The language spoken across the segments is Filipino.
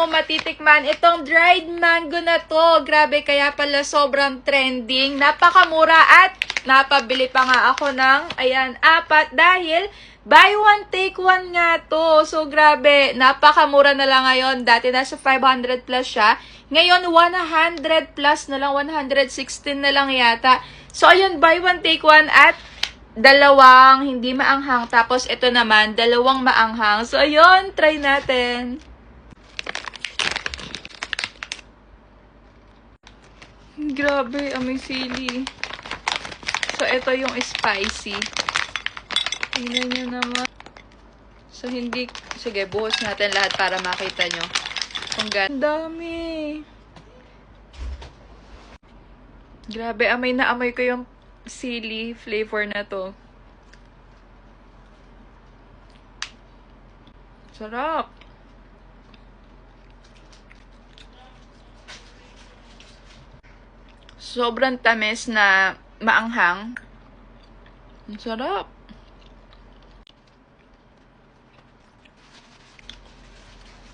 mo matitikman itong dried mango na to. Grabe, kaya pala sobrang trending. Napakamura at napabili pa nga ako ng, ayan, 4 dahil buy one, take one nga to. So, grabe, napakamura na lang ngayon. Dati nasa 500 plus siya. Ngayon, 100 plus na lang, 116 na lang yata. So, ayun, buy one, take one at dalawang hindi maanghang. Tapos, ito naman, dalawang maanghang. So, ayun, try natin. Grabe, amoy sili. So, ito yung spicy. Tingnan nyo naman. So, hindi... Sige, buhos natin lahat para makita nyo. Kung gano'n. Ang dami. Grabe, amoy na amoy ko yung sili flavor na to. Sarap. Sobrang tamis na maanghang. Ang sarap.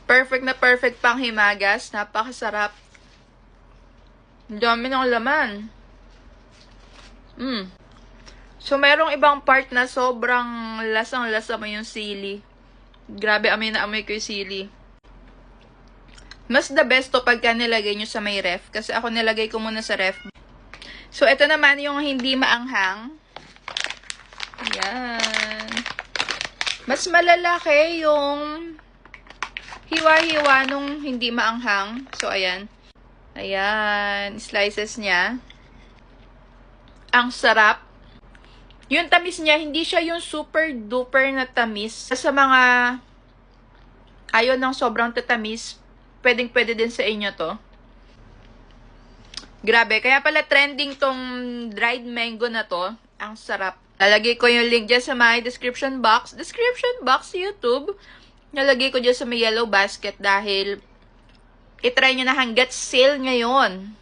Perfect na perfect pang himagas. Napakasarap. Ang dami ng laman. So, merong ibang part na sobrang lasang-lasa mo yung sili. Grabe, amoy na amoy ko yung sili. Mas the best to pagka nilagay nyo sa may ref. Kasi ako nilagay ko muna sa ref. So, ito naman yung hindi maanghang. Ayan. Mas malalaki yung hiwa-hiwa nung hindi maanghang. So, ayan. Ayan. Slices niya. Ang sarap. Yung tamis niya, hindi siya yung super duper na tamis. Sa mga ayaw ng sobrang tatamis, pwedeng-pwede din sa inyo to. Grabe. Kaya pala trending tong dried mango na to. Ang sarap. Lalagay ko yung link dyan sa my description box. Description box YouTube. Nalagay ko dyan sa may yellow basket dahil itry nyo na hanggat sale ngayon.